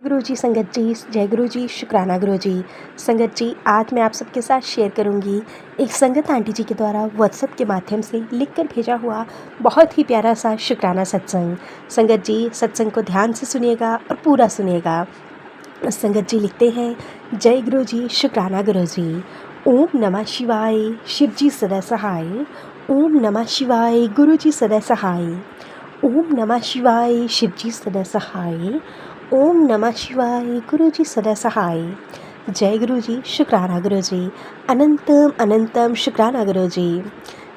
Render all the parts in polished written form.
गुरु जी, संगत जी, जय गुरु जी, शुक्राना गुरु जी। संगत जी, आज मैं आप सबके साथ शेयर करूंगी एक संगत आंटी जी के द्वारा व्हाट्सएप के माध्यम से लिखकर भेजा हुआ बहुत ही प्यारा सा शुक्राना सत्संग। संगत जी, सत्संग को ध्यान से सुनिएगा और पूरा सुनिएगा। संगत जी लिखते हैं, जय गुरु जी, शुक्राना गुरु जी। ओम नमः शिवाय, शिव जी सदा सहाय। ओम नमः शिवाय, गुरु जी सदा सहाय। ओम नमः शिवाय, शिव जी सदा सहाय। ओम नमः शिवाय, गुरु जी सदा सहाय। जय गुरु जी, शुक्राना गुरु जी। अनंतम अनंतम शुक्राना गुरु जी।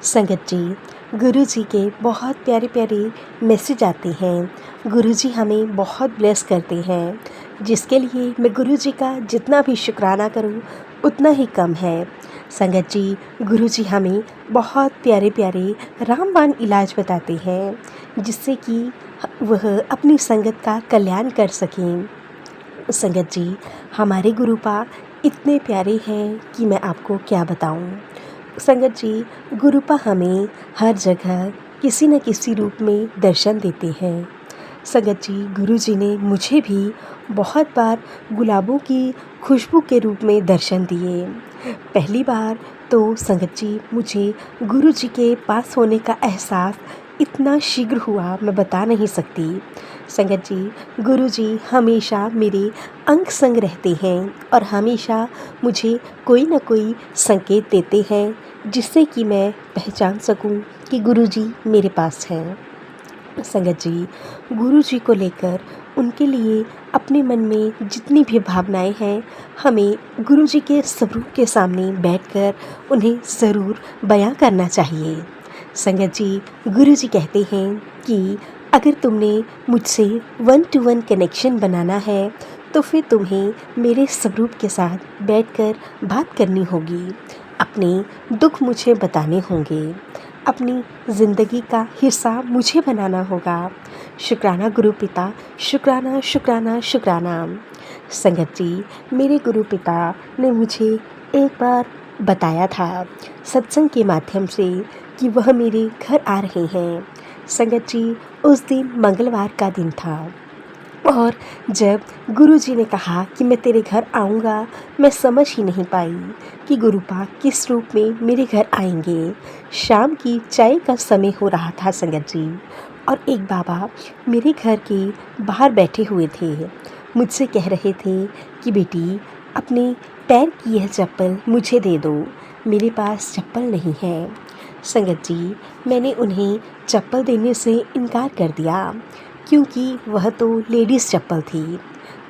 संगत जी, गुरु जी के बहुत प्यारे प्यारे मैसेज आते हैं। गुरु जी हमें बहुत ब्लेस करते हैं, जिसके लिए मैं गुरु जी का जितना भी शुक्राना करूं उतना ही कम है। संगत जी, गुरु जी हमें बहुत प्यारे प्यारे रामबाण इलाज बताते हैं, जिससे कि वह अपनी संगत का कल्याण कर सकें। संगत जी, हमारे गुरुपा इतने प्यारे हैं कि मैं आपको क्या बताऊं। संगत जी, गुरुपा हमें हर जगह किसी न किसी रूप में दर्शन देते हैं। संगत जी, गुरु जी ने मुझे भी बहुत बार गुलाबों की खुशबू के रूप में दर्शन दिए। पहली बार तो संगत जी, मुझे गुरु जी के पास होने का एहसास इतना शीघ्र हुआ, मैं बता नहीं सकती। संगत जी, गुरु जी हमेशा मेरे अंग संग रहते हैं और हमेशा मुझे कोई न कोई संकेत देते हैं, जिससे कि मैं पहचान सकूं कि गुरु जी मेरे पास हैं। संगत जी, गुरु जी को लेकर उनके लिए अपने मन में जितनी भी भावनाएं हैं, हमें गुरु जी के स्वरूप के सामने बैठकर उन्हें ज़रूर बयां करना चाहिए। संगत जी, गुरु जी कहते हैं कि अगर तुमने मुझसे 1 to 1 कनेक्शन बनाना है तो फिर तुम्हें मेरे स्वरूप के साथ बैठकर बात करनी होगी, अपने दुख मुझे बताने होंगे, अपनी ज़िंदगी का हिस्सा मुझे बनाना होगा। शुक्राना गुरु पिता, शुक्राना शुक्राना शुक्राना। संगत जी, मेरे गुरु पिता ने मुझे एक बार बताया था सत्संग के माध्यम से कि वह मेरे घर आ रहे हैं। संगत जी, उस दिन मंगलवार का दिन था और जब गुरुजी ने कहा कि मैं तेरे घर आऊँगा, मैं समझ ही नहीं पाई कि गुरुपा किस रूप में मेरे घर आएंगे। शाम की चाय का समय हो रहा था संगत जी, और एक बाबा मेरे घर के बाहर बैठे हुए थे। मुझसे कह रहे थे कि बेटी, अपने पैर की यह चप्पल मुझे दे दो, मेरे पास चप्पल नहीं है। संगत जी, मैंने उन्हें चप्पल देने से इनकार कर दिया, क्योंकि वह तो लेडीज़ चप्पल थी।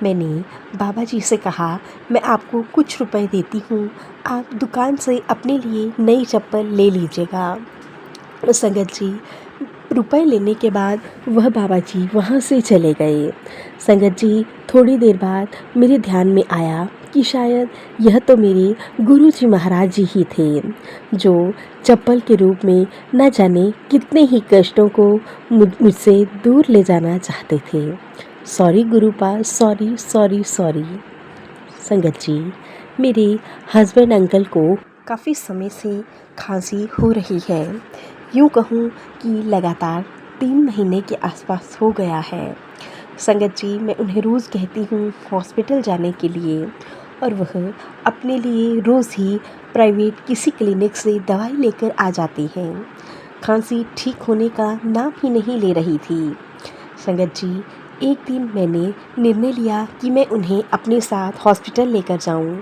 मैंने बाबा जी से कहा, मैं आपको कुछ रुपए देती हूँ, आप दुकान से अपने लिए नई चप्पल ले लीजिएगा। संगत जी, रुपए लेने के बाद वह बाबा जी वहाँ से चले गए। संगत जी, थोड़ी देर बाद मेरे ध्यान में आया कि शायद यह तो मेरे गुरु जी महाराज जी ही थे, जो चप्पल के रूप में न जाने कितने ही कष्टों को मुझसे दूर ले जाना चाहते थे। Sorry गुरुपा, sorry sorry sorry. संगत जी, मेरे हस्बैंड अंकल को काफ़ी समय से खांसी हो रही है। यूँ कहूँ कि लगातार 3 महीने के आसपास हो गया है। संगत जी, मैं उन्हें रोज़ कहती हूँ हॉस्पिटल जाने के लिए, और वह अपने लिए रोज़ ही प्राइवेट किसी क्लिनिक से दवाई लेकर आ जाती हैं। खांसी ठीक होने का नाम ही नहीं ले रही थी। संगत जी, एक दिन मैंने निर्णय लिया कि मैं उन्हें अपने साथ हॉस्पिटल लेकर जाऊं।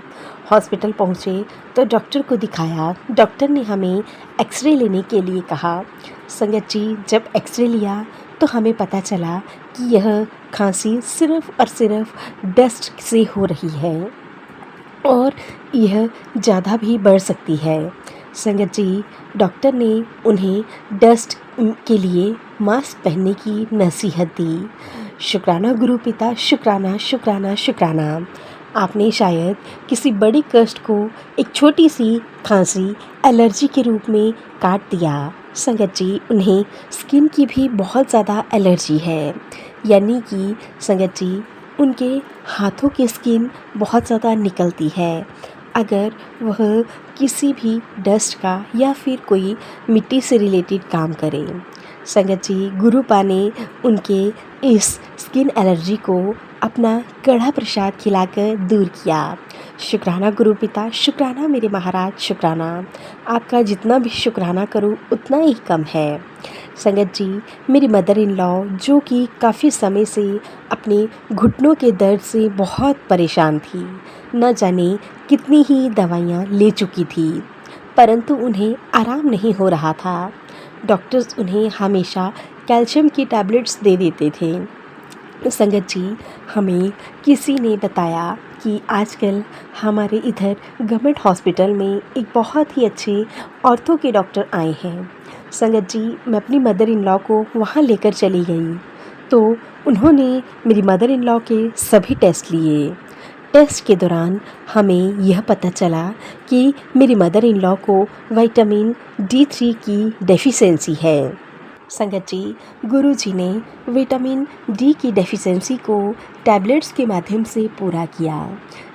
हॉस्पिटल पहुंचे तो डॉक्टर को दिखाया। डॉक्टर ने हमें एक्सरे लेने के लिए कहा। संगत जी, जब एक्सरे लिया तो हमें पता चला कि यह खांसी सिर्फ़ और सिर्फ डस्ट से हो रही है और यह ज़्यादा भी बढ़ सकती है। संगत जी, डॉक्टर ने उन्हें डस्ट के लिए मास्क पहनने की नसीहत दी। शुक्राना गुरु पिता, शुक्राना शुक्राना शुक्राना। आपने शायद किसी बड़े कष्ट को एक छोटी सी खांसी एलर्जी के रूप में काट दिया। संगत जी, उन्हें स्किन की भी बहुत ज़्यादा एलर्जी है, यानी कि संगत जी, उनके हाथों की स्किन बहुत ज़्यादा निकलती है अगर वह किसी भी डस्ट का या फिर कोई मिट्टी से रिलेटेड काम करें। संगत जी, गुरुपा ने उनके इस स्किन एलर्जी को अपना कड़ा प्रसाद खिलाकर दूर किया। शुक्राना गुरु पिता, शुक्राना मेरे महाराज, शुक्राना। आपका जितना भी शुक्राना करूं उतना ही कम है। संगत जी, मेरी मदर इन लॉ जो कि काफ़ी समय से अपने घुटनों के दर्द से बहुत परेशान थी, न जाने कितनी ही दवाइयाँ ले चुकी थी, परंतु उन्हें आराम नहीं हो रहा था। डॉक्टर्स उन्हें हमेशा कैल्शियम की टैबलेट्स दे देते थे। संगत जी, हमें किसी ने बताया कि आजकल हमारे इधर गवर्नमेंट हॉस्पिटल में एक बहुत ही अच्छे ऑर्थो के डॉक्टर आए हैं। संगत जी, मैं अपनी मदर इन लॉ को वहाँ लेकर चली गई तो उन्होंने मेरी मदर इन लॉ के सभी टेस्ट लिए। टेस्ट के दौरान हमें यह पता चला कि मेरी मदर इन लॉ को विटामिन D3 की डेफिशिएंसी है। संगत जी, गुरुजी ने विटामिन डी की डेफिशिएंसी को टैबलेट्स के माध्यम से पूरा किया।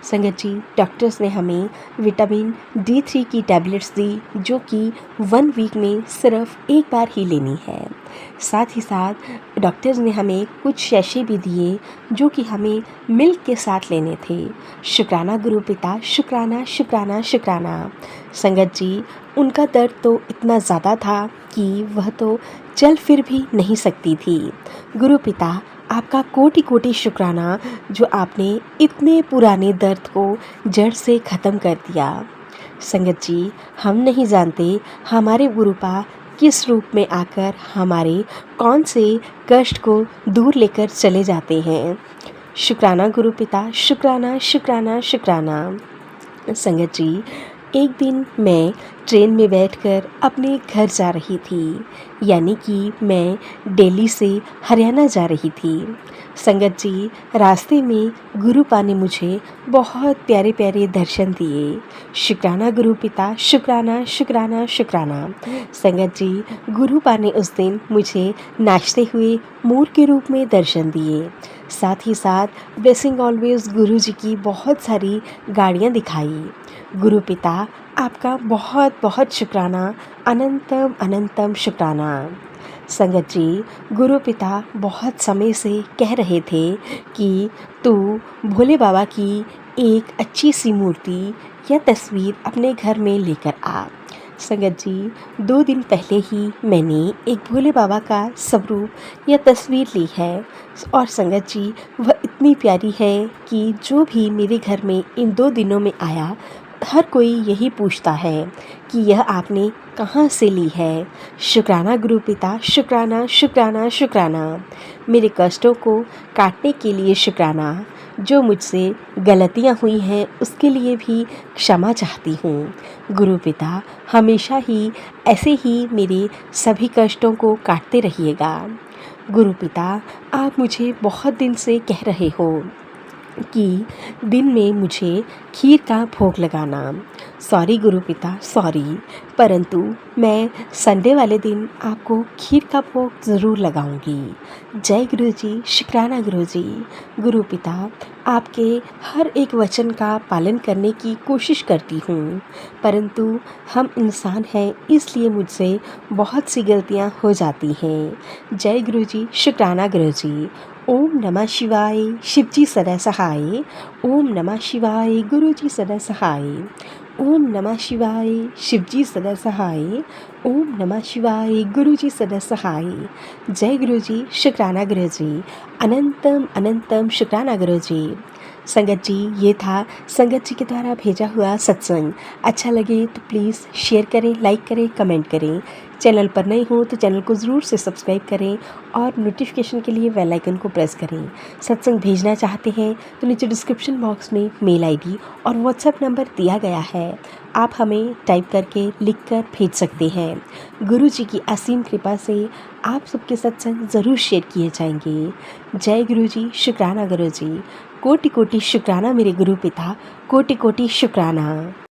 संगत जी, डॉक्टर्स ने हमें विटामिन D3 की टैबलेट्स दी जो कि 1 वीक में सिर्फ एक बार ही लेनी है। साथ ही साथ डॉक्टर्स ने हमें कुछ शैशे भी दिए जो कि हमें मिल्क के साथ लेने थे। शुक्राना गुरु पिता, शुक्राना शुक्राना शुक्राना। संगत जी, उनका दर्द तो इतना ज़्यादा था कि वह तो चल फिर भी नहीं सकती थी। गुरु पिता, आपका कोटि कोटि शुक्राना जो आपने इतने पुराने दर्द को जड़ से ख़त्म कर दिया। संगत जी, हम नहीं जानते हमारे गुरुपा किस रूप में आकर हमारे कौन से कष्ट को दूर लेकर चले जाते हैं। शुक्राना गुरु पिता, शुक्राना शुक्राना शुक्राना। संगत जी, एक दिन मैं ट्रेन में बैठकर अपने घर जा रही थी, यानी कि मैं दिल्ली से हरियाणा जा रही थी। संगत जी, रास्ते में गुरुपा ने मुझे बहुत प्यारे प्यारे दर्शन दिए। शुक्राना गुरु पिता, शुक्राना शुक्राना शुक्राना। संगत जी, गुरुपा ने उस दिन मुझे नाचते हुए मोर के रूप में दर्शन दिए। साथ ही साथ ब्लेसिंग ऑलवेज गुरु जी की बहुत सारी गाड़ियाँ दिखाई। गुरु पिता, आपका बहुत बहुत शुक्राना, अनंतम अनंतम शुक्राना। संगत जी, गुरु पिता बहुत समय से कह रहे थे कि तू भोले बाबा की एक अच्छी सी मूर्ति या तस्वीर अपने घर में लेकर आ। संगत जी, 2 दिन पहले ही मैंने एक भोले बाबा का स्वरूप या तस्वीर ली है और संगत जी, वह इतनी प्यारी है कि जो भी मेरे घर में इन 2 दिनों में आया, हर कोई यही पूछता है कि यह आपने कहाँ से ली है। शुक्राना गुरु पिता, शुक्राना शुक्राना शुक्राना। मेरे कष्टों को काटने के लिए शुक्राना। जो मुझसे गलतियाँ हुई हैं उसके लिए भी क्षमा चाहती हूँ। गुरु पिता, हमेशा ही ऐसे ही मेरे सभी कष्टों को काटते रहिएगा। गुरु पिता, आप मुझे बहुत दिन से कह रहे हो कि दिन में मुझे खीर का भोग लगाना। सॉरी गुरु पिता, सॉरी, परंतु मैं संडे वाले दिन आपको खीर का भोग ज़रूर लगाऊंगी। जय गुरु जी, शुक्राना गुरु जी। गुरु पिता, आपके हर एक वचन का पालन करने की कोशिश करती हूँ, परंतु हम इंसान हैं इसलिए मुझसे बहुत सी गलतियाँ हो जाती हैं। जय गुरु जी, शुक्राना गुरु जी। ओम नमः शिवाय, शिव जी सदा सहाय। ओम नमः शिवाय, गुरु जी सदा सहाय। ओम नमः शिवाय, शिव जी सदा सहाय। ओम नमः शिवाय, गुरु जी सदा सहाय। जय गुरु जी, शुक्राना गुरु जी, अनंतम अनंतम शुक्राना गुरु जी। संगत जी, ये था संगत जी के द्वारा भेजा हुआ सत्संग। अच्छा लगे तो प्लीज़ शेयर करें, लाइक करें, कमेंट करें। चैनल पर नए हो तो चैनल को ज़रूर से सब्सक्राइब करें और नोटिफिकेशन के लिए बेल आइकन को प्रेस करें। सत्संग भेजना चाहते हैं तो नीचे डिस्क्रिप्शन बॉक्स में मेल आईडी और व्हाट्सएप नंबर दिया गया है, आप हमें टाइप करके लिख कर भेज सकते हैं। गुरु जी की असीम कृपा से आप सबके सत्संग ज़रूर शेयर किए जाएंगे। जय गुरु जी, शुक्राना गुरु जी। कोटि कोटि शुक्राना मेरे गुरु पिता, कोटि कोटि शुक्राना।